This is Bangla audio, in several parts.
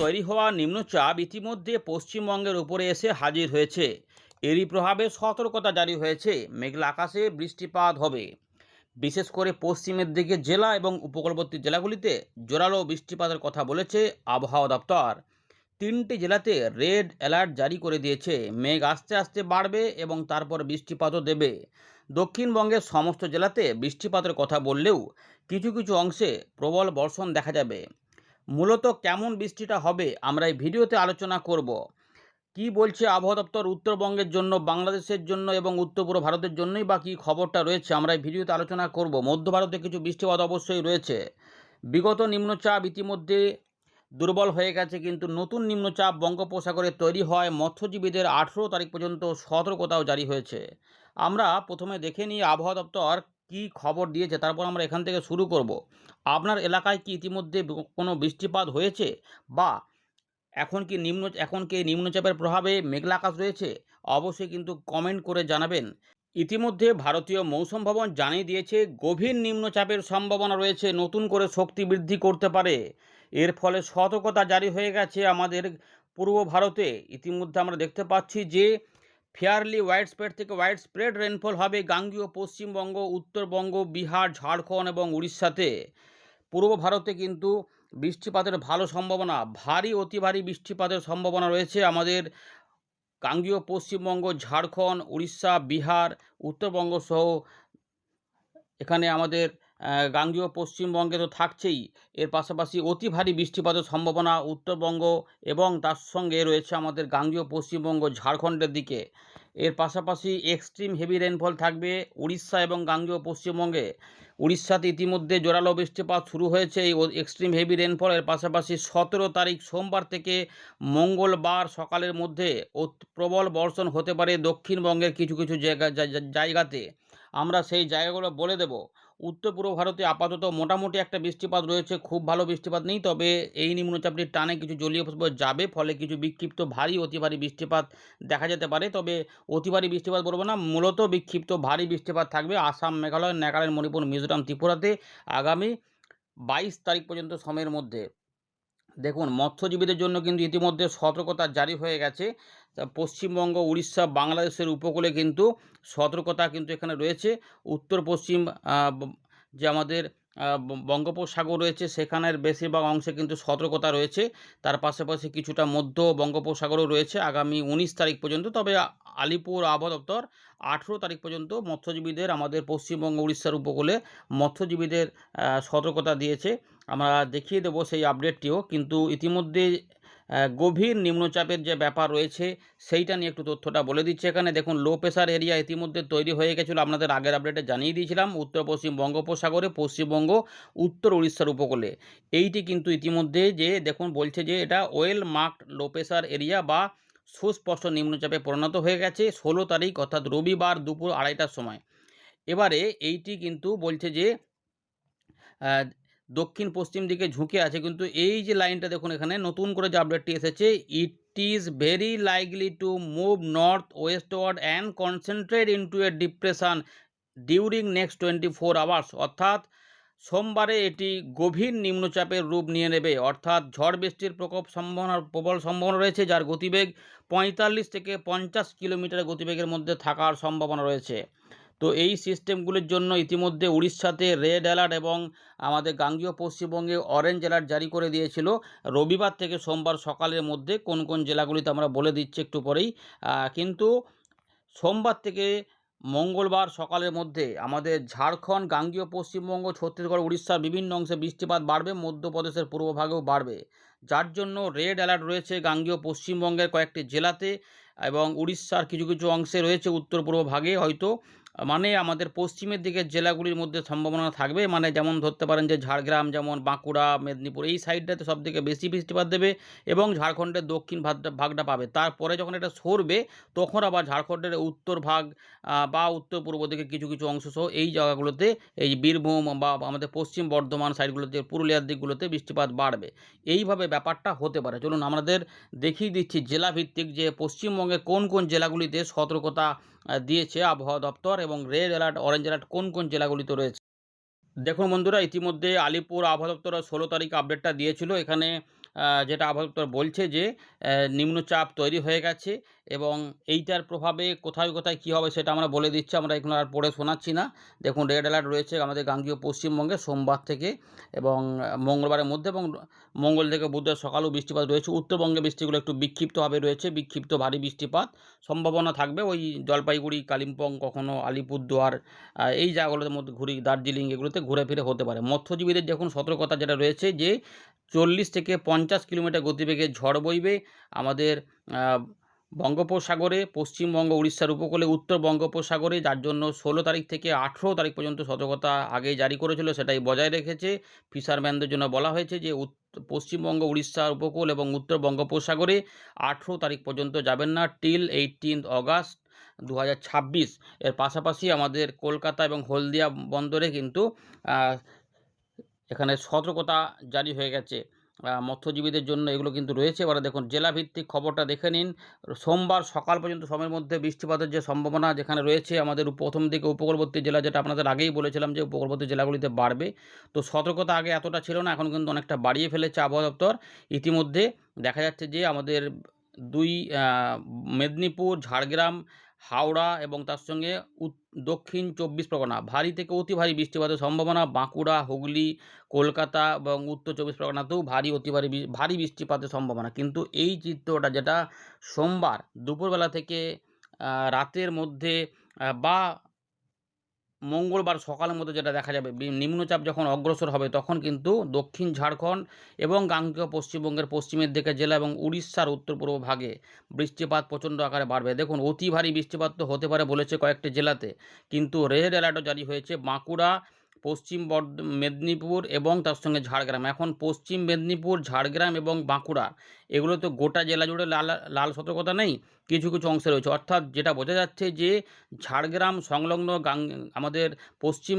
তৈরি হওয়া নিম্নচাপ ইতিমধ্যে পশ্চিমবঙ্গের উপরে এসে হাজির হয়েছে। এরই প্রভাবে সতর্কতা জারি হয়েছে, মেঘলা আকাশে বৃষ্টিপাত হবে। বিশেষ করে পশ্চিমের দিকে জেলা এবং উপকূলবর্তী জেলাগুলিতে জোরালো বৃষ্টিপাতের কথা বলেছে আবহাওয়া দপ্তর। 3টি জেলাতে রেড অ্যালার্ট জারি করে দিয়েছে। মেঘ আস্তে আস্তে বাড়বে এবং তারপর বৃষ্টিপাতও দেবে। দক্ষিণবঙ্গের সমস্ত জেলাতে বৃষ্টিপাতের কথা বললেও কিছু কিছু অংশে প্রবল বর্ষণ দেখা যাবে। মূলত কেমন বৃষ্টিটা হবে আমরা এই ভিডিওতে আলোচনা করব। কি বলছে আবহাওয়া দপ্তর উত্তরবঙ্গের জন্য, বাংলাদেশের জন্য এবং উত্তর পূর্ব ভারতের জন্যই বা কী খবরটা রয়েছে আমরা এই ভিডিওতে আলোচনা করব। মধ্য ভারতে কিছু বৃষ্টিপাত অবশ্যই রয়েছে। বিগত নিম্নচাপ ইতিমধ্যে দুর্বল হয়ে গেছে, কিন্তু নতুন নিম্নচাপ বঙ্গোপসাগরে তৈরি হয় মৎস্যজীবীদের 18 তারিখ পর্যন্ত সতর্কতাও জারি হয়েছে। আমরা প্রথমে দেখে নিই আবহাওয়া দপ্তর কী খবর দিয়েছে, তারপর আমরা এখান থেকে শুরু করব। আপনার এলাকায় কি ইতিমধ্যে কোনো বৃষ্টিপাত হয়েছে, বা এখন কি নিম্নচাপের প্রভাবে মেঘলা আকাশ রয়েছে? অবশ্যই কিন্তু কমেন্ট করে জানাবেন। ইতিমধ্যে ভারতীয় মৌসুম ভবন জানিয়ে দিয়েছে গভীর নিম্নচাপের সম্ভাবনা রয়েছে, নতুন করে শক্তি বৃদ্ধি করতে পারে। এর ফলে সতর্কতা জারি হয়ে গেছে আমাদের পূর্ব ভারতে। ইতিমধ্যে আমরা দেখতে পাচ্ছি যে ফেয়ারলি ওয়াইড স্প্রেড থেকে ওয়াইড স্প্রেড রেনফল হবে গাঙ্গীয় পশ্চিমবঙ্গ, উত্তরবঙ্গ, বিহার, ঝাড়খণ্ড এবং উড়িষ্যাতে। পূর্ব ভারতে কিন্তু বৃষ্টিপাতের ভালো সম্ভাবনা, ভারী অতি ভারী বৃষ্টিপাতের সম্ভাবনা রয়েছে আমাদের গাঙ্গীয় পশ্চিমবঙ্গ, ঝাড়খণ্ড, উড়িষ্যা, বিহার, উত্তরবঙ্গ সহ এখানে আমাদের গাঙ্গীয় পশ্চিমবঙ্গে তো থাকছেই। এর পাশাপাশি অতি ভারী বৃষ্টিপাতের সম্ভাবনা উত্তরবঙ্গ এবং তার সঙ্গে রয়েছে আমাদের গাঙ্গীয় পশ্চিমবঙ্গ, ঝাড়খণ্ডের দিকে। এর পাশাপাশি এক্সট্রিম হেভি রেনফল থাকবে উড়িষ্যা এবং গাঙ্গীয় পশ্চিমবঙ্গে। উড়িষ্যাতে ইতিমধ্যে জোরালো বৃষ্টিপাত শুরু হয়েছে এই এক্সট্রিম হেভি রেনফলের পাশাপাশি 17 তারিখ সোমবার থেকে মঙ্গলবার সকালের মধ্যে প্রবল বর্ষণ হতে পারে দক্ষিণবঙ্গের কিছু কিছু জায়গাতে। আমরা সেই জায়গাগুলো বলে দেব। উত্তর পূর্ব ভারতে আপাতত মোটামুটি একটা বৃষ্টিপাত রয়েছে, খুব ভালো বৃষ্টিপাত নেই, তবে এই নিম্নচাপটির টানে কিছু জলীয় বাষ্প যাবে, ফলে কিছু বিক্ষিপ্ত ভারী অতি ভারী বৃষ্টিপাত দেখা যেতে পারে। তবে অতি ভারী বৃষ্টিপাত বলবো না, মূলত বিক্ষিপ্ত ভারী বৃষ্টিপাত থাকবে আসাম, মেঘালয়, নাগাল্যান্ড, মণিপুর, মিজোরাম, ত্রিপুরাতে আগামী 22 তারিখ পর্যন্ত সময়ের মধ্যে। দেখুন, মৎস্যজীবীদের জন্য কিন্তু ইতিমধ্যে সতর্কতা জারি হয়ে গেছে। পশ্চিমবঙ্গ, উড়িষ্যা, বাংলাদেশের উপকূলে কিন্তু সতর্কতা কিন্তু এখানে রয়েছে। উত্তর পশ্চিম যে আমাদের বঙ্গোপসাগর রয়েছে সেখানের বেশিরভাগ অংশে কিন্তু সতর্কতা রয়েছে। তার পাশাপাশি কিছুটা মধ্য বঙ্গোপসাগরও রয়েছে আগামী 19 তারিখ পর্যন্ত। তবে আলিপুর আবহাওয়া দপ্তর 18 তারিখ পর্যন্ত মৎস্যজীবীদের, আমাদের পশ্চিমবঙ্গ, উড়িষ্যার উপকূলে মৎস্যজীবীদের সতর্কতা দিয়েছে। আমরা দেখিয়ে দেবো সেই আপডেটটিও। কিন্তু ইতিমধ্যে গভীর নিম্নচাপের যে ব্যাপার রয়েছে সেইটা নিয়ে একটু তথ্যটা বলে দিচ্ছি এখানে। দেখুন, লো প্রেশার এরিয়া ইতিমধ্যে তৈরি হয়ে গেছিলো, আপনাদের আগের আপডেটে জানিয়ে দিয়েছিলাম। উত্তর পশ্চিম বঙ্গোপসাগরে, পশ্চিমবঙ্গ, উত্তর উড়িষ্যার উপকূলে এইটি কিন্তু ইতিমধ্যে যে দেখুন বলছে যে এটা well marked low pressure area বা সুস্পষ্ট নিম্নচাপে পরিণত হয়ে গেছে 16 তারিখ অর্থাৎ রবিবার দুপুর 2:30টার সময়। এবারে এইটি কিন্তু বলছে যে দক্ষিণ পশ্চিম দিকে ঝুঁকে আছে, কিন্তু এই যে লাইনটা দেখুন এখানে নতুন করে যে আপডেটটি এসেছে, it is very likely to move north westward and concentrate into a depression during next 24 hours. অর্থাৎ সোমবারে এটি গভীর নিম্নচাপের রূপ নিয়ে নেবে, অর্থাৎ ঝড় বৃষ্টির প্রবল সম্ভাবনা রয়েছে, যার গতিবেগ 45 থেকে 50 কিলোমিটার গতিবেগের মধ্যে থাকার সম্ভাবনা রয়েছে। তো এই সিস্টেমগুলির জন্য ইতিমধ্যে উড়িষ্যাতে রেড অ্যালার্ট এবং আমাদের গাঙ্গীয় পশ্চিমবঙ্গে অরেঞ্জ অ্যালার্ট জারি করে দিয়েছিল রবিবার থেকে সোমবার সকালের মধ্যে। কোন কোন জেলাগুলিতে আমরা বলে দিচ্ছি একটু পরেই। কিন্তু সোমবার থেকে মঙ্গলবার সকালের মধ্যে আমাদের ঝাড়খণ্ড, গাঙ্গীয় পশ্চিমবঙ্গ, ছত্তিশগড়, উড়িষ্যার বিভিন্ন অংশে বৃষ্টিপাত বাড়বে, মধ্যপ্রদেশের পূর্বভাগেও বাড়বে, যার জন্য রেড অ্যালার্ট রয়েছে গাঙ্গীয় পশ্চিমবঙ্গের কয়েকটি জেলাতে এবং উড়িষ্যার কিছু কিছু অংশে রয়েছে উত্তর পূর্ব ভাগে। হয়তো মানে আমাদের পশ্চিমের দিকের জেলাগুলির মধ্যে সম্ভাবনা থাকবে, মানে যেমন ধরতে পারেন যে ঝাড়গ্রাম, যেমন বাঁকুড়া, মেদিনীপুর, এই সাইডটাতে সবথেকে বেশি বৃষ্টিপাত দেবে এবং ঝাড়খণ্ডের দক্ষিণ ভাগটা পাবে। তারপরে যখন এটা সরবে তখন আবার ঝাড়খণ্ডের উত্তর ভাগ বা উত্তর পূর্ব দিকে কিছু কিছু অংশ সহ এই জায়গাগুলোতে, এই বীরভূম বা আমাদের পশ্চিম বর্ধমান সাইডগুলোতে, পুরুলিয়ার দিকগুলোতে বৃষ্টিপাত বাড়বে। এইভাবে ব্যাপারটা হতে পারে। চলুন আমাদের দেখিয়ে দিচ্ছি জেলাভিত্তিক যে পশ্চিমবঙ্গের কোন কোন জেলাগুলিতে সতর্কতা দিয়েছে আবহাওয়া দপ্তর এবং রেড অ্যালার্ট, অরেঞ্জ অ্যালার্ট কোন কোন জেলাগুলিতে রয়েছে। দেখুন বন্ধুরা, ইতিমধ্যে আলিপুর আবহাওয়া দপ্তর 16 তারিখ আপডেটটা দিয়েছিল। এখানে যেটা আবহাওয়া দপ্তর বলছে যে নিম্নচাপ তৈরি হয়ে গেছে এবং এইটার প্রভাবে কোথায় কোথায় কী হবে সেটা আমরা বলে দিচ্ছি, আমরা এগুলো আর পড়ে শোনাচ্ছি না। দেখুন রেড অ্যালার্ট রয়েছে আমাদের গাঙ্গেয় পশ্চিমবঙ্গে সোমবার থেকে এবং মঙ্গলবারের মধ্যে, এবং মঙ্গল থেকে বুধবার সকালেও বৃষ্টিপাত রয়েছে। উত্তরবঙ্গে বৃষ্টিগুলো একটু বিক্ষিপ্তভাবে রয়েছে, বিক্ষিপ্ত ভারী বৃষ্টিপাত সম্ভাবনা থাকবে ওই জলপাইগুড়ি, কালিম্পং, কখনো আলিপুরদুয়ার, এই জায়গাগুলোর মধ্যে দার্জিলিং এগুলোতে ঘুরে ফিরে হতে পারে। মৎস্যজীবীদের দেখুন সতর্কতা যেটা রয়েছে যে 40 থেকে 50 কিলোমিটার গতিবেগে ঝড় বইবে আমাদের বঙ্গোপসাগরে, পশ্চিমবঙ্গ উড়িষ্যার উপকূলে, উত্তর বঙ্গোপসাগরে, যার জন্য 16 তারিখ থেকে 18 তারিখ পর্যন্ত সতর্কতা আগেই জারি করেছিল, সেটাই বজায় রেখেছে। ফিশারম্যানদের জন্য বলা হয়েছে যে পশ্চিমবঙ্গ উড়িষ্যার উপকূল এবং উত্তর বঙ্গোপসাগরে 18 তারিখ পর্যন্ত যাবেন না, টিল 18 অগাস্ট 2026। এর পাশাপাশি আমাদের কলকাতা এবং হলদিয়া বন্দরে কিন্তু এখানে সতর্কতা জারি হয়ে গেছে মৎস্যজীবীদের জন্য, এগুলো কিন্তু রয়েছে। এবারে দেখুন জেলাভিত্তিক খবরটা দেখে নিন। সোমবার সকাল পর্যন্ত সময়ের মধ্যে বৃষ্টিপাতের যে সম্ভাবনা যেখানে রয়েছে আমাদের প্রথম দিকে উপকূলবর্তী জেলা, যেটা আপনাদের আগেই বলেছিলাম যে উপকূলবর্তী জেলাগুলিতে বাড়বে, তো সতর্কতা আগে এতটা ছিল না, এখন কিন্তু অনেকটা বাড়িয়ে ফেলেছে আবহাওয়া দপ্তর। ইতিমধ্যে দেখা যাচ্ছে যে আমাদের মেদিনীপুর, ঝাড়গ্রাম, হাওড়া এবং তার সঙ্গে দক্ষিণ 24 পরগনা ভারী থেকে অতি ভারী বৃষ্টিপাতের সম্ভাবনা। বাঁকুড়া, হুগলি, কলকাতা এবং উত্তর 24 পরগনাতেও অতি ভারী বৃষ্টিপাতের সম্ভাবনা। কিন্তু এই চিত্রটা যেটা সোমবার দুপুরবেলা থেকে রাতের মধ্যে বা মঙ্গলবার সকালের মধ্যে যেটা দেখা যাবে, নিম্নচাপ যখন অগ্রসর হবে তখন কিন্তু দক্ষিণ ঝাড়খণ্ড এবং গাঙ্গেয় পশ্চিমবঙ্গের পশ্চিমের দিকে জেলা এবং উড়িষ্যার উত্তর পূর্ব ভাগে বৃষ্টিপাত প্রচণ্ড আকারে বাড়বে। দেখুন অতি ভারী বৃষ্টিপাত তো হতে পারে বলেছে কয়েকটি জেলাতে, কিন্তু রেড অ্যালার্টও জারি হয়েছে বাঁকুড়া, পশ্চিম মেদিনীপুর এবং তার সঙ্গে ঝাড়গ্রাম। এখন পশ্চিম মেদিনীপুর, ঝাড়গ্রাম এবং বাঁকুড়া এগুলো তো গোটা জেলা জুড়ে লাল সতর্কতা নেই, কিছু কিছু অংশে রয়েছে। অর্থাৎ যেটা বোঝা যাচ্ছে যে ঝাড়গ্রাম সংলগ্ন আমাদের পশ্চিম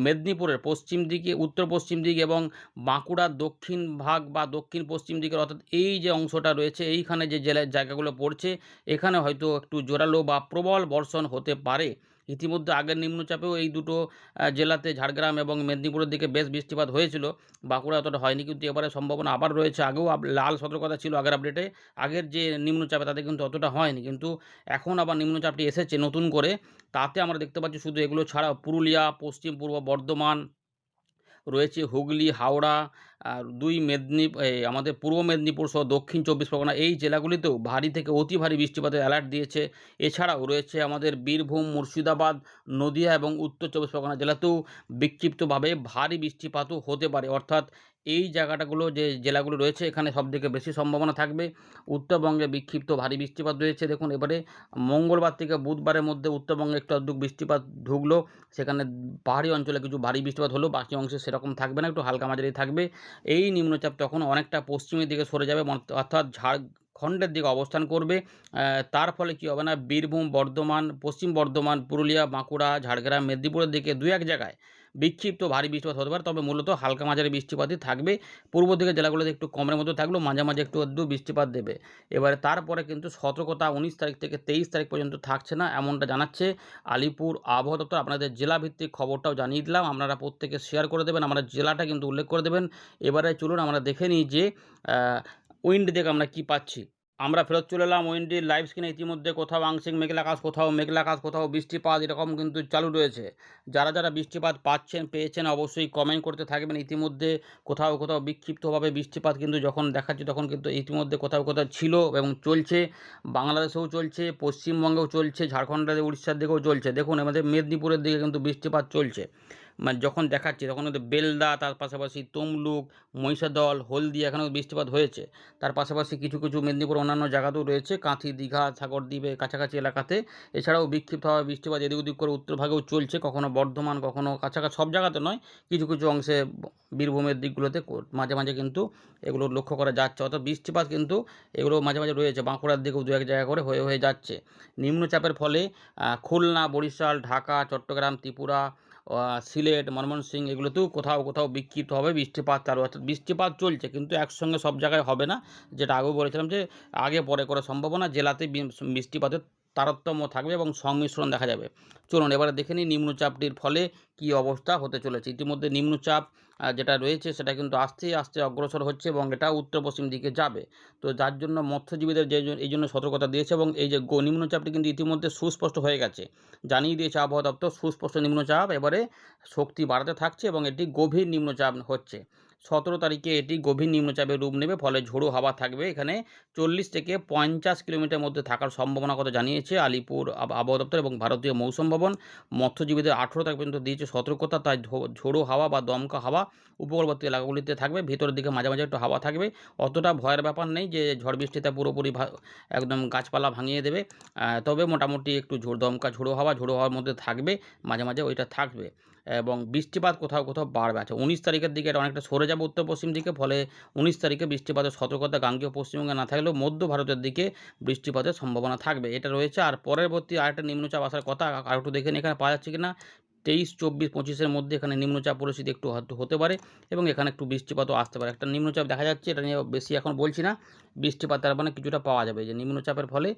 মেদিনীপুরের পশ্চিম দিকে, উত্তর পশ্চিম দিক এবং বাঁকুড়ার দক্ষিণ ভাগ বা দক্ষিণ পশ্চিম দিকের, অর্থাৎ এই যে অংশটা রয়েছে এইখানে যে জায়গাগুলো পড়ছে, এখানে হয়তো একটু জোরালো বা প্রবল বর্ষণ হতে পারে। ইতিমধ্যে আগের নিম্নচাপেও এই দুটো জেলাতে, ঝাড়গ্রাম এবং মেদিনীপুরের দিকে বেশ বৃষ্টিপাত হয়েছিল, বাঁকুড়া অতটা হয়নি, কিন্তু এবারে সম্ভাবনা আবার রয়েছে। আগেও লাল সতর্কতা ছিল আগের আপডেটে, আগের যে নিম্নচাপে তাতে কিন্তু অতটা হয়নি, কিন্তু এখন আবার নিম্নচাপটি এসেছে নতুন করে, তাতে আমরা দেখতে পাচ্ছি শুধু এগুলো ছাড়াও পুরুলিয়া, পশ্চিম পূর্ব বর্ধমান রয়েছে, হুগলি, হাওড়া, আর আমাদের পূর্ব মেদিনীপুর সহ দক্ষিণ 24 পরগনা এই জেলাগুলিতেও ভারী থেকে অতি ভারী বৃষ্টিপাতের অ্যালার্ট দিয়েছে। এছাড়াও রয়েছে আমাদের বীরভূম, মুর্শিদাবাদ, নদিয়া এবং উত্তর 24 পরগনা জেলাতেও বিক্ষিপ্তভাবে ভারী বৃষ্টিপাতও হতে পারে। অর্থাৎ এই জায়গাটাগুলো যে জেলাগুলো রয়েছে এখানে সবথেকে বেশি সম্ভাবনা থাকবে। উত্তরবঙ্গে বিক্ষিপ্ত ভারী বৃষ্টিপাত রয়েছে। দেখুন এবারে মঙ্গলবার থেকে বুধবারের মধ্যে উত্তরবঙ্গে একটু আধটু বৃষ্টিপাত ঢুকলো, সেখানে পাহাড়ি অঞ্চলে কিছু ভারী বৃষ্টিপাত হলো, বাকি অংশে সেরকম থাকবে না, একটু হালকা মাঝারি থাকবে। এই নিম্নচাপ তখন অনেকটা পশ্চিমের দিকে সরে যাবে, অর্থাৎ ঝাড়খণ্ডের দিকে অবস্থান করবে। তার ফলে কী হবে না, বীরভূম, বর্ধমান, পশ্চিম বর্ধমান, পুরুলিয়া, বাঁকুড়া, ঝাড়গ্রাম, মেদিনীপুরের দিকে দু এক জায়গায় বিক্ষিপ্ত ভারী বৃষ্টিপাত হতে পারে, তবে মূলত হালকা মাঝারি বৃষ্টিপাতই থাকবে। পূর্ব দিকের জেলাগুলোতে একটু কমের মধ্যে থাকলেও মাঝে মাঝে একটু আধটু বৃষ্টিপাত দেবে। এবারে তারপরে কিন্তু সতর্কতা 19 তারিখ থেকে 23 তারিখ পর্যন্ত থাকছে না, এমনটা জানাচ্ছে আলিপুর আবহাওয়া দপ্তর। আপনাদের জেলাভিত্তিক খবরটাও জানিয়ে দিলাম, আপনারা প্রত্যেকে শেয়ার করে দেবেন, আমরা জেলাটা কিন্তু উল্লেখ করে দেবেন। এবারে চলুন আমরা দেখে নিই যে উইন্ড থেকে আমরা কী পাচ্ছি। আমরা ফেরত চলে এলাম ওএনডির লাইভ স্ক্রিনে। ইতিমধ্যে কোথাও আংশিক মেঘলা আকাশ, কোথাও বৃষ্টিপাত এরকম কিন্তু চালু রয়েছে। যারা যারা বৃষ্টিপাত পেয়েছেন অবশ্যই কমেন্ট করতে থাকবেন। ইতিমধ্যে কোথাও কোথাও বিক্ষিপ্তভাবে বৃষ্টিপাত কিন্তু যখন দেখাচ্ছি তখন কিন্তু ইতিমধ্যে কোথাও কোথাও ছিল এবং চলছে, বাংলাদেশেও চলছে, পশ্চিমবঙ্গেও চলছে, ঝাড়খণ্ডের উড়িষ্যার দিকেও চলছে। দেখুন আমাদের মেদিনীপুরের দিকে কিন্তু বৃষ্টিপাত চলছে, মানে যখন দেখাচ্ছি তখন কিন্তু বেলদা, তার পাশাপাশি তমলুক, মহিষাদল, হলদিয়া এখানেও বৃষ্টিপাত হয়েছে। তার পাশাপাশি কিছু কিছু মেদিনীপুর অন্যান্য জায়গাতেও রয়েছে, কাঁথি, দীঘা, সাগরদ্বীপে কাছাকাছি এলাকাতে। এছাড়াও বিক্ষিপ্তভাবে বৃষ্টিপাত এদিক ওদিক করে উত্তর ভাগেও চলছে, কখনো বর্ধমান, কখনো কাছাকাছি, সব জায়গাতে নয়, কিছু কিছু অংশে বীরভূমের দিকগুলোতে মাঝে মাঝে কিন্তু এগুলো লক্ষ্য করা যাচ্ছে। অর্থাৎ বৃষ্টিপাত কিন্তু এগুলো মাঝে মাঝে রয়েছে, বাঁকুড়ার দিকেও দু এক জায়গা করে হয়ে যাচ্ছে। নিম্নচাপের ফলে খুলনা, বরিশাল, ঢাকা, চট্টগ্রাম, ত্রিপুরা, সিলেট, ময়মনসিংহ এগুলোতেও কোথাও কোথাও বিক্ষিপ্তভাবে বৃষ্টিপাত চালু, অর্থাৎ বৃষ্টিপাত চলছে, কিন্তু একসঙ্গে সব জায়গায় হবে না, যেটা আগেও বলেছিলাম যে আগে পরে করে সম্ভাবনা জেলাতে বৃষ্টিপাতের তারতম্য থাকবে এবং সংমিশ্রণ দেখা যাবে। চলুন এবারে দেখে নিই নিম্নচাপটির ফলে কী অবস্থা হতে চলেছে। ইতিমধ্যে নিম্নচাপ যেটা রয়েছে সেটা কিন্তু আস্তে আস্তে অগ্রসর হচ্ছে এবং এটা উত্তর পশ্চিম দিকে যাবে। তো যার জন্য মৎস্যজীবীদের এই জন্য সতর্কতা দিয়েছে এবং এই যে নিম্নচাপটি কিন্তু ইতিমধ্যে সুস্পষ্ট হয়ে গেছে, জানিয়ে দিয়েছে আবহাওয়া দপ্তর। সুস্পষ্ট নিম্নচাপ এবারে শক্তি বাড়াতে থাকছে এবং এটি গভীর নিম্নচাপ হচ্ছে। 17 তারিখে এটি গভীর নিম্নচাপের রূপ নেবে, ফলে ঝোড়ো হাওয়া থাকবে। এখানে 40 থেকে 50 কিলোমিটার মধ্যে থাকার সম্ভাবনা কথা জানিয়েছে আলিপুর আবহাওয়া দপ্তর এবং ভারতীয় মৌসুম ভবন। মৎস্যজীবীদের 18 তারিখ পর্যন্ত দিয়েছে সতর্কতা, তাই ঝোড়ো হাওয়া বা দমকা হাওয়া উপকূলবর্তী এলাকাগুলিতে থাকবে। ভিতরের দিকে মাঝে মাঝে একটু হাওয়া থাকবে। অতটা ভয়ের ব্যাপার নেই যে ঝড় বৃষ্টিতে পুরোপুরি একদম গাছপালা ভাঙিয়ে দেবে। তবে মোটামুটি একটু দমকা ঝোড়ো হাওয়ার মধ্যে থাকবে, মাঝে মাঝে ওইটা থাকবে এবং বৃষ্টিপাত কোথাও কোথাও বাড়বে। আচ্ছা, 19 তারিখের দিকে এটা অনেকটা সরে যাবে উত্তর পশ্চিম দিকে, ফলে 19 তারিখে বৃষ্টিপাতের সতর্কতা গাঙ্গেয় পশ্চিমবঙ্গে না থাকলেও মধ্য ভারতের দিকে বৃষ্টিপাতের সম্ভাবনা থাকবে, এটা রয়েছে। আর পরবর্তী আরেকটা নিম্নচাপ আসার কথা, আর একটু দেখে নিন এখানে পাওয়া যাচ্ছে কিনা। 23, 24, 25-এর মধ্যে এখানে নিম্নচাপ পরিস্থিতি একটু হতে পারে এবং এখানে একটু বৃষ্টিপাতও আসতে পারে। একটা নিম্নচাপ দেখা যাচ্ছে, এটা নিয়ে বেশি এখন বলছি না। বৃষ্টিপাত তার মানে কিছুটা পাওয়া যাবে, যে নিম্নচাপের ফলে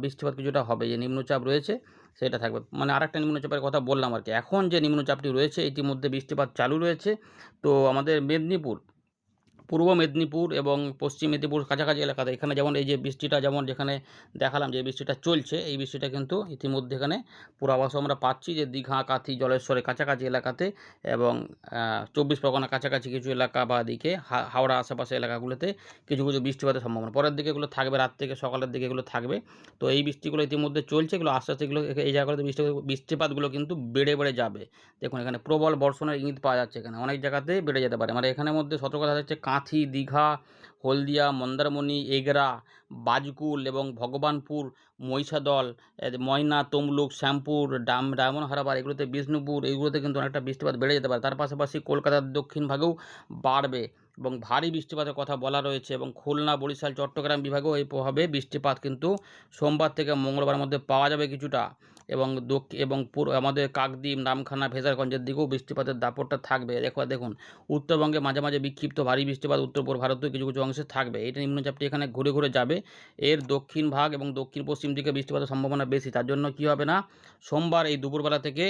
বৃষ্টিপাত কিছুটা হবে, যে নিম্নচাপ রয়েছে সেটা থাকবে। মানে আরেকটা নিম্নচাপের কথা বললাম আর কি। এখন যে নিম্নচাপটি রয়েছে ইতিমধ্যে বৃষ্টিপাত চালু রয়েছে। তো আমাদের পূর্ব মেদিনীপুর এবং পশ্চিম মেদিনীপুর কাছাকাছি এলাকাতে এখানে যেমন এই যে বৃষ্টিটা, যেমন যেখানে দেখালাম যে বৃষ্টিটা চলছে, এই বৃষ্টিটা কিন্তু ইতিমধ্যে এখানে পূর্বাভাসও আমরা পাচ্ছি যে দীঘা, কাথি, জলেশ্বরের কাছাকাছি এলাকাতে এবং 24 পরগনা কাছাকাছি কিছু এলাকা বা দিকে হাওড়া আশেপাশে এলাকাগুলোতে কিছু কিছু বৃষ্টিপাতের সম্ভাবনা। পরের দিকে এগুলো থাকবে, রাত থেকে সকালের দিকে এগুলো থাকবে। তো এই বৃষ্টিগুলো ইতিমধ্যে চলছে, এগুলো আস্তে আস্তে এগুলো এই জায়গাগুলোতে বৃষ্টিপাতগুলো কিন্তু বেড়ে বেড়ে যাবে। দেখুন এখানে প্রবল বর্ষণের ইঙ্গিত পাওয়া যাচ্ছে, এখানে অনেক জায়গাতে বেড়ে যেতে পারে। মানে এখানের মধ্যে সতর্কতা থাকছে কাঁথি, দীঘা, হলদিয়া, মন্দারমণি, এগরা, বাজকুল এবং ভগবানপুর, মহিষাদল, ময়না, তমলুক, শ্যামপুর, ডায়মন্ড হারবার, এগুলোতে বিষ্ণুপুর, এইগুলোতে কিন্তু অনেকটা বৃষ্টিপাত বেড়ে যেতে পারে। তার পাশাপাশি কলকাতার দক্ষিণ ভাগেও বাড়বে এবং ভারী বৃষ্টিপাতের কথা বলা রয়েছে এবং খুলনা, বরিশাল, চট্টগ্রাম বিভাগেও এই প্রভাবে বৃষ্টিপাত কিন্তু সোমবার থেকে মঙ্গলবার মধ্যে পাওয়া যাবে কিছুটা এবং আমাদের কাকদ্বীপ, নামখানা, ভেজারগঞ্জের দিকেও বৃষ্টিপাতের দাপটটা থাকবে। দেখুন উত্তরবঙ্গে মাঝে মাঝে বিক্ষিপ্ত ভারী বৃষ্টিপাত উত্তর পূর্ব ভারতেও কিছু কিছু অংশে থাকবে। এটা নিম্নচাপটি এখানে ঘুরে ঘুরে যাবে, এর দক্ষিণ ভাগ এবং দক্ষিণ পশ্চিম দিকে বৃষ্টিপাতের সম্ভাবনা বেশি। তার জন্য কী হবে না, সোমবার এই দুপুরবেলা থেকে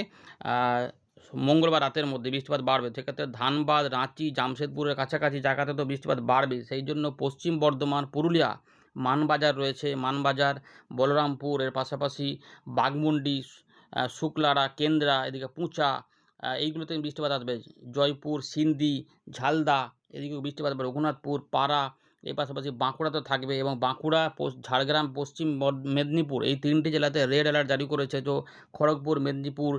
মঙ্গলবার রাতের মধ্যে বৃষ্টিপাত বাড়বে। সেক্ষেত্রে ধানবাদ, রাঁচি, জামশেদপুরের কাছাকাছি জায়গাতে তো বৃষ্টিপাত বাড়বে। সেই জন্য পশ্চিম বর্ধমান, পুরুলিয়া, মানবাজার রয়েছে, মানবাজার, বলরামপুর, এর পাশাপাশি বাঘমুন্ডি, শুক্লারা, কেন্দ্রা, এদিকে পুঁচা, এইগুলোতে বৃষ্টিপাত আসবে। জয়পুর, সিন্ধি, ঝালদা, এদিকেও বৃষ্টিপাত আসবে। রঘুনাথপুর, পাড়া, এর পাশাপাশি বাঁকুড়াতে থাকবে এবং বাঁকুড়া, ঝাড়গ্রাম, পশ্চিম মেদিনীপুর, এই 3টি জেলাতে রেড অ্যালার্ট জারি করেছে। তো খড়গপুর, মেদিনীপুর,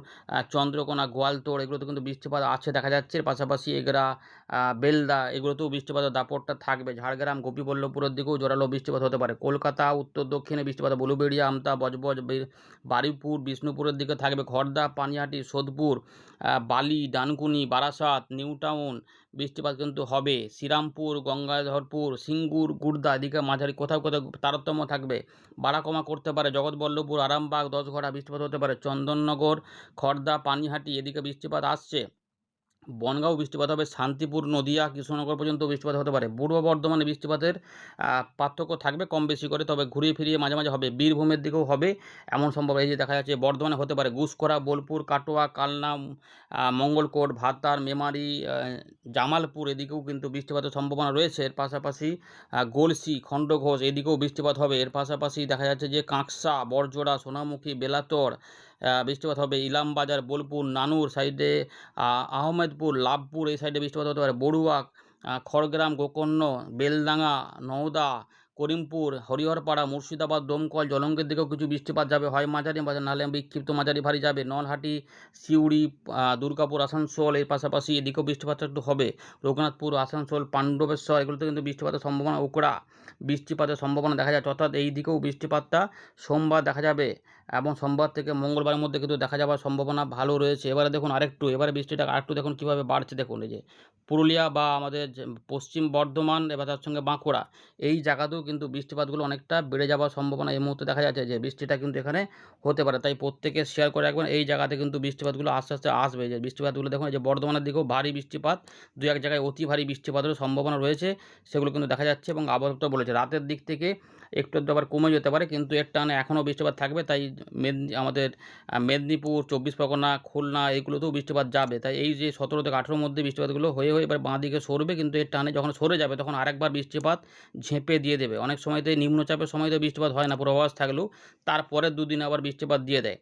চন্দ্রকোনা, গোয়ালতোড়, এগুলোতে কিন্তু বৃষ্টিপাত আছে দেখা যাচ্ছে। এর পাশাপাশি এগরা, বেলদা, এগুলোতেও বৃষ্টিপাতের দাপটটা থাকবে। ঝাড়গ্রাম, গোপীবল্লভপুরের দিকেও জোরালো বৃষ্টিপাত হতে পারে। কলকাতা, উত্তর দক্ষিণে বৃষ্টিপাত, বলুবেড়িয়া, আমতা, বজবজ, বারুইপুর, বিষ্ণুপুরের দিকে থাকবে। খড়দা, পানিহাটি, সোদপুর, বালি, ডানকুনি, বারাসাত, নিউ টাউন, বৃষ্টিপাত কিন্তু হবে। শ্রীরামপুর, গঙ্গাধরপুর, সিঙ্গুর, গুড়দা, এদিকে মাঝারি কোথাও কোথাও তারতম্য থাকবে, বাড়া কমা করতে পারে। জগৎবল্লভপুর, আরামবাগ, 10গড়া বৃষ্টিপাত হতে পারে। চন্দননগর, খড়দা, পানিহাটি, এদিকে বৃষ্টিপাত আসছে। বনগাঁও বৃষ্টিপাত হবে। শান্তিপুর, নদিয়া, কৃষ্ণনগর পর্যন্ত বৃষ্টিপাত হতে পারে। পূর্ব বর্ধমানে বৃষ্টিপাতের পার্থক্য থাকবে কম বেশি করে, তবে ঘুরিয়ে ফিরিয়ে মাঝে মাঝে হবে। বীরভূমের দিকেও হবে এমন সম্ভব। এই যে দেখা যাচ্ছে বর্ধমানে হতে পারে। গুসকরা, বোলপুর, কাটোয়া, কালনা, মঙ্গলকোট, ভাতার, মেমারি, জামালপুর, এদিকেও কিন্তু বৃষ্টিপাতের সম্ভাবনা রয়েছে। এর পাশাপাশি গলসি, খণ্ডঘোষ, এদিকেও বৃষ্টিপাত হবে। এর পাশাপাশি দেখা যাচ্ছে যে কাঁকসা, বরজোড়া, সোনামুখী, বেলাতর, বৃষ্টিপাত হবে। ইলামবাজার, বোলপুর, নানুর সাইডে, আহমেদপুর, লাভপুর, এই সাইডে বৃষ্টিপাত হতে পারে। বড়ুয়া, খড়গ্রাম, গোকর্ণ, বেলডাঙ্গা, নওদা, করিমপুর, হরিহরপাড়া, মুর্শিদাবাদ, দমকল, জলঙ্গের দিকেও কিছু বৃষ্টিপাত যাবে, হয় মাঝারি নাহলে বিক্ষিপ্ত মাঝারি ভারী যাবে। নলহাটি, সিউড়ি, দুর্গাপুর, আসানসোল, এর পাশাপাশি এদিকেও বৃষ্টিপাত একটু হবে। রঘুনাথপুর, আসানসোল, পাণ্ডবেশ্বর, এগুলোতে কিন্তু বৃষ্টিপাতের সম্ভাবনা, উকড়া বৃষ্টিপাতের সম্ভাবনা দেখা যাচ্ছে। অর্থাৎ এই দিকেও বৃষ্টিপাতটা সোমবার দেখা যাবে। এবং সোমবার থেকে মঙ্গলবারের মধ্যে কিন্তু দেখা যাওয়ার সম্ভাবনা ভালো রয়েছে। এবারে দেখুন এবারে বৃষ্টিটা আরেকটু দেখুন কীভাবে বাড়ছে, দেখুন এই যে পুরুলিয়া বা আমাদের যে পশ্চিম বর্ধমান এবার তার সঙ্গে বাঁকুড়া, এই জায়গাতেও কিন্তু বৃষ্টিপাতগুলো অনেকটা বেড়ে যাওয়ার সম্ভাবনা এই মুহূর্তে দেখা যাচ্ছে, যে বৃষ্টিটা কিন্তু এখানে হতে পারে। তাই প্রত্যেকে শেয়ার করে রাখবেন, এই জায়গাতে কিন্তু বৃষ্টিপাতগুলো আস্তে আস্তে আসবে। যে বৃষ্টিপাতগুলো দেখুন, এই যে বর্ধমানের দিকেও ভারী বৃষ্টিপাত, দু এক জায়গায় অতি ভারী বৃষ্টিপাতেরও সম্ভাবনা রয়েছে, সেগুলো কিন্তু দেখা যাচ্ছে। এবং আবহাওয়া দপ্তর বলেছে রাতের দিক থেকে একটু একটু আবার কমে যেতে পারে, কিন্তু এর টানে এখনও বৃষ্টিপাত থাকবে। তাই আমাদের মেদিনীপুর, 24 পরগনা, খুলনা এগুলোতেও বৃষ্টিপাত যাবে। তাই এই যে 17 থেকে 18 মধ্যে বৃষ্টিপাতগুলো হয়ে এবার বাঁ দিকে সরবে, কিন্তু এর টানে যখন সরে যাবে তখন আরেকবার বৃষ্টিপাত ঝেঁপে দিয়ে দেবে। অনেক সময়তে নিম্নচাপের সময়তে বৃষ্টিপাত হয় না পূর্বাভাস থাকলেও, তারপরের দুদিন আবার বৃষ্টিপাত দিয়ে দেয়।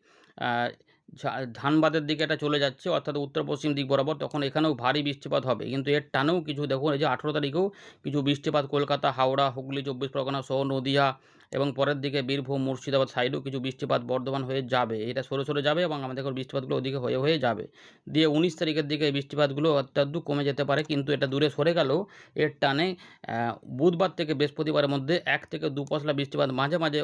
ধানবাদের দিকে এটা চলে যাচ্ছে, অর্থাৎ উত্তর পশ্চিম দিক বরাবর, তখন এখানেও ভারী বৃষ্টিপাত হবে। কিন্তু এর টানেও কিছু দেখুন, এই যে 18 তারিখেও কিছু বৃষ্টিপাত কলকাতা, হাওড়া, হুগলি, 24 পরগনা সহ নদিয়া এবং পরের দিকে বীরভূম, মুর্শিদাবাদ সাইডেও কিছু বৃষ্টিপাত বর্ধমান হয়ে যাবে। এটা সরে সরে যাবে এবং আমাদের বৃষ্টিপাতগুলো ওদিকে হয়ে যাবে। দিয়ে 19 তারিখের দিকে এই বৃষ্টিপাতগুলো অত্যাধ কমে যেতে পারে, কিন্তু এটা দূরে সরে গেলেও এর টানে বুধবার থেকে বৃহস্পতিবারের মধ্যে 1 থেকে 2 পশলা বৃষ্টিপাত মাঝে মাঝে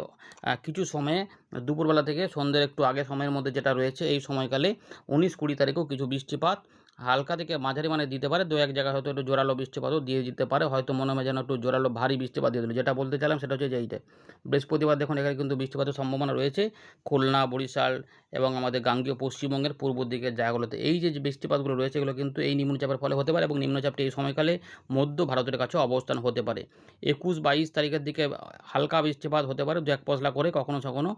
কিছু সময়ে দুপুরবেলা থেকে সন্ধ্যের একটু আগে সময়ের মধ্যে যেটা রয়েছে এই সময়কালে 19-20 তারিখেও কিছু বৃষ্টিপাত হালকা থেকে মাঝারি মানে দিতে পারে। দু এক জায়গায় হয়তো একটু জোরালো বৃষ্টিপাতও দিয়ে দিতে পারে, হয়তো মনে হয় যেন একটু জোরালো ভারী বৃষ্টিপাত দিয়ে দিল। যেটা বলতে চাইলাম সেটা হচ্ছে যে এইটা বৃহস্পতিবার দেখুন এখানে কিন্তু বৃষ্টিপাতের সম্ভাবনা রয়েছে খুলনা, বরিশাল এবং আমাদের গাঙ্গেয় পশ্চিমবঙ্গের পূর্ব দিকের জায়গাগুলোতে। এই যে বৃষ্টিপাতগুলো রয়েছে এগুলো কিন্তু এই নিম্নচাপের ফলে হতে পারে, এবং নিম্নচাপটি এই সময়কালে মধ্য ভারতের কাছে অবস্থান হতে পারে। 21-22 তারিখের দিকে হালকা বৃষ্টিপাত হতে পারে, দু এক পশলা করে কখনো কখনো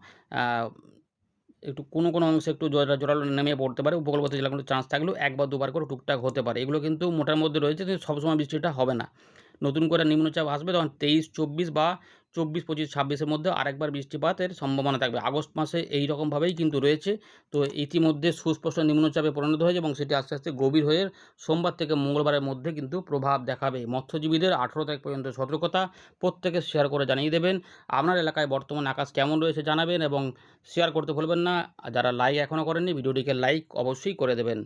একটু কোনো অংশে একটু জোরালো নেমে পড়তে পারে। উপকূলবর্তী জেলাগুলোতে চান্স থাকলেও 1 বা 2 বার করে টুকটাক হতে পারে। এগুলো কিন্তু মোটার মধ্যে রয়েছে, কিন্তু সবসময় বৃষ্টিটা হবে না। নতুন করে নিম্নচাপ আসবে তখন 23-24 বা 24-25-26 এর মধ্যে আরেকবার বৃষ্টিপাতের সম্ভাবনা থাকবে। আগস্ট মাসে এই রকমভাবেই কিন্তু রয়েছে। তো ইতিমধ্যে সুস্পষ্ট নিম্নচাপে পরিণত হয়েছে এবং সেটি আস্তে আস্তে গভীর হয়ে সোমবার থেকে মঙ্গলবারের মধ্যে কিন্তু প্রভাব দেখাবে। মৎস্যজীবীদের 18 তারিখ পর্যন্ত সতর্কতা, প্রত্যেকে শেয়ার করে জানিয়ে দেবেন। আপনার এলাকায় বর্তমান আকাশ কেমন রয়েছে জানাবেন এবং শেয়ার করতে ভুলবেন না। যারা লাইক এখনও করেননি ভিডিওটিকে লাইক অবশ্যই করে দেবেন।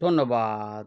ধন্যবাদ।